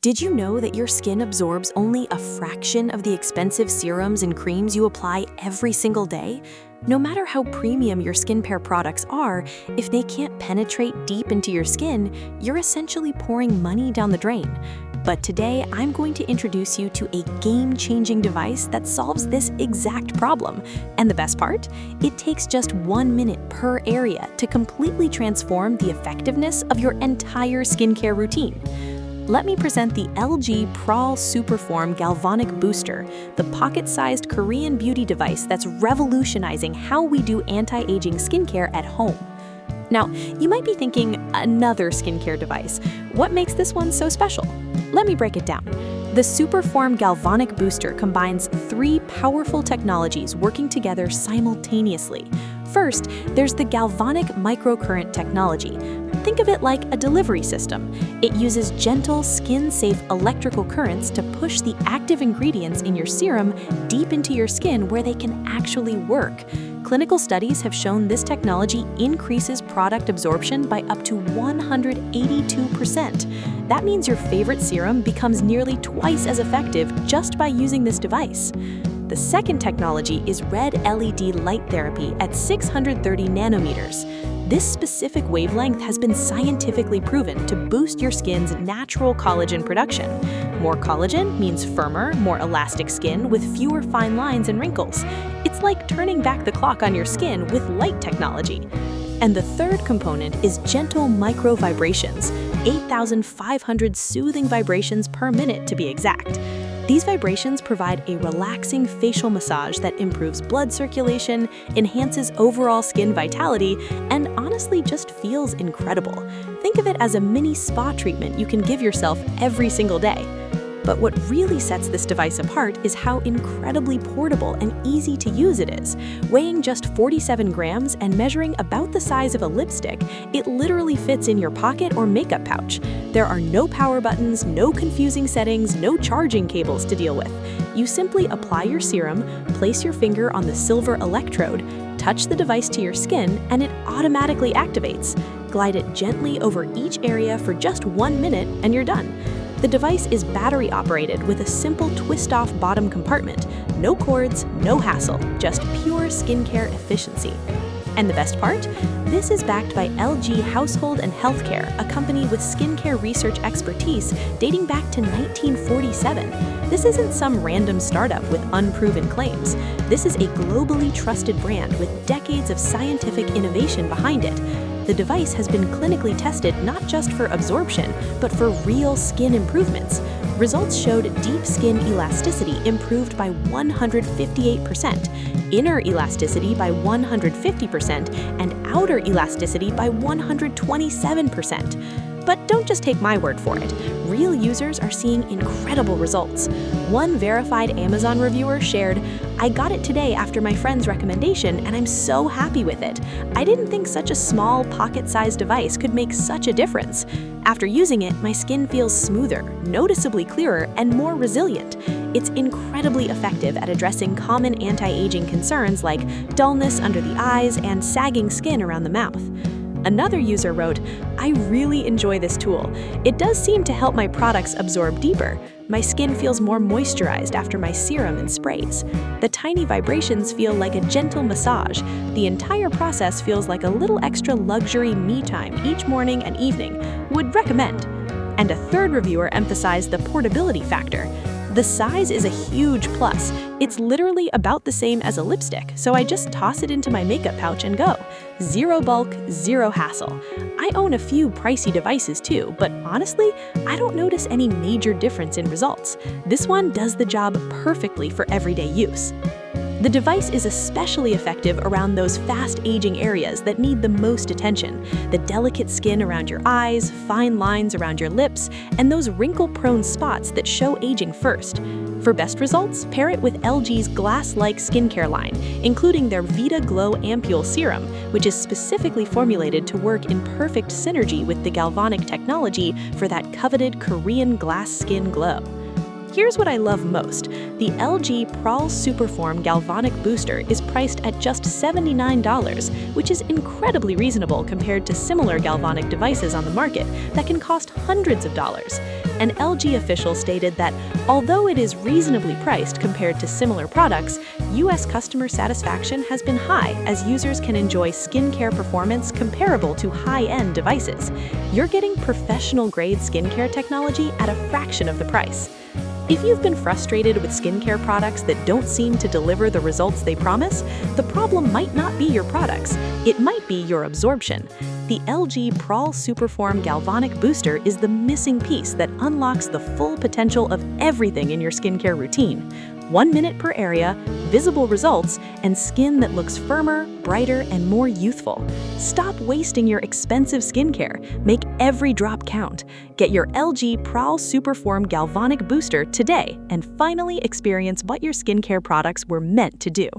Did you know that your skin absorbs only a fraction of the expensive serums and creams you apply every single day? No matter how premium your skincare products are, if they can't penetrate deep into your skin, you're essentially pouring money down the drain. But today, I'm going to introduce you to a game-changing device that solves this exact problem. And the best part? It takes just 1 minute per area to completely transform the effectiveness of your entire skincare routine. Let me present the LG Pra.L Superform Galvanic Booster, the pocket-sized Korean beauty device that's revolutionizing how we do anti-aging skincare at home. Now, you might be thinking, another skincare device. What makes this one so special? Let me break it down. The Superform Galvanic Booster combines 3 powerful technologies working together simultaneously. First, there's the Galvanic Microcurrent technology. Think of it like a delivery system. It uses gentle, skin-safe electrical currents to push the active ingredients in your serum deep into your skin where they can actually work. Clinical studies have shown this technology increases product absorption by up to 182%. That means your favorite serum becomes nearly twice as effective just by using this device. The second technology is red LED light therapy at 630 nanometers. This specific wavelength has been scientifically proven to boost your skin's natural collagen production. More collagen means firmer, more elastic skin with fewer fine lines and wrinkles. It's like turning back the clock on your skin with light technology. And the third component is gentle micro vibrations, 8,500 soothing vibrations per minute to be exact. These vibrations provide a relaxing facial massage that improves blood circulation, enhances overall skin vitality, and honestly just feels incredible. Think of it as a mini spa treatment you can give yourself every single day. But what really sets this device apart is how incredibly portable and easy to use it is. Weighing just 47 grams and measuring about the size of a lipstick, it literally fits in your pocket or makeup pouch. There are no power buttons, no confusing settings, no charging cables to deal with. You simply apply your serum, place your finger on the silver electrode, touch the device to your skin, and it automatically activates. Glide it gently over each area for just 1 minute, and you're done. The device is battery-operated with a simple twist-off bottom compartment. No cords, no hassle, just pure skincare efficiency. And the best part? This is backed by LG Household and Healthcare, a company with skincare research expertise dating back to 1947. This isn't some random startup with unproven claims. This is a globally trusted brand with decades of scientific innovation behind it. The device has been clinically tested not just for absorption, but for real skin improvements. Results showed deep skin elasticity improved by 158%, inner elasticity by 150%, and outer elasticity by 127%. But don't just take my word for it. Real users are seeing incredible results. One verified Amazon reviewer shared, "I got it today after my friend's recommendation, and I'm so happy with it. I didn't think such a small, pocket-sized device could make such a difference. After using it, my skin feels smoother, noticeably clearer, and more resilient. It's incredibly effective at addressing common anti-aging concerns like dullness under the eyes and sagging skin around the mouth." Another user wrote, "I really enjoy this tool. It does seem to help my products absorb deeper. My skin feels more moisturized after my serum and sprays. The tiny vibrations feel like a gentle massage. The entire process feels like a little extra luxury me time each morning and evening. Would recommend." And a third reviewer emphasized the portability factor. "The size is a huge plus. It's literally about the same as a lipstick, so I just toss it into my makeup pouch and go. Zero bulk, zero hassle. I own a few pricey devices too, but honestly, I don't notice any major difference in results. This one does the job perfectly for everyday use." The device is especially effective around those fast-aging areas that need the most attention, the delicate skin around your eyes, fine lines around your lips, and those wrinkle-prone spots that show aging first. For best results, pair it with LG's glass-like skincare line, including their Vita Glow Ampule Serum, which is specifically formulated to work in perfect synergy with the Galvanic technology for that coveted Korean glass skin glow. Here's what I love most. The LG Pra.L Superform Galvanic Booster is priced at just $79, which is incredibly reasonable compared to similar galvanic devices on the market that can cost hundreds of dollars. An LG official stated that, although it is reasonably priced compared to similar products, US customer satisfaction has been high as users can enjoy skincare performance comparable to high-end devices. You're getting professional-grade skincare technology at a fraction of the price. If you've been frustrated with skincare products that don't seem to deliver the results they promise, the problem might not be your products. It might be your absorption. The LG Pra.L Superform Galvanic Booster is the missing piece that unlocks the full potential of everything in your skincare routine. 1 minute per area, visible results, and skin that looks firmer, brighter, and more youthful. Stop wasting your expensive skincare. Make every drop count. Get your LG Pra.L Superform Galvanic Booster today and finally experience what your skincare products were meant to do.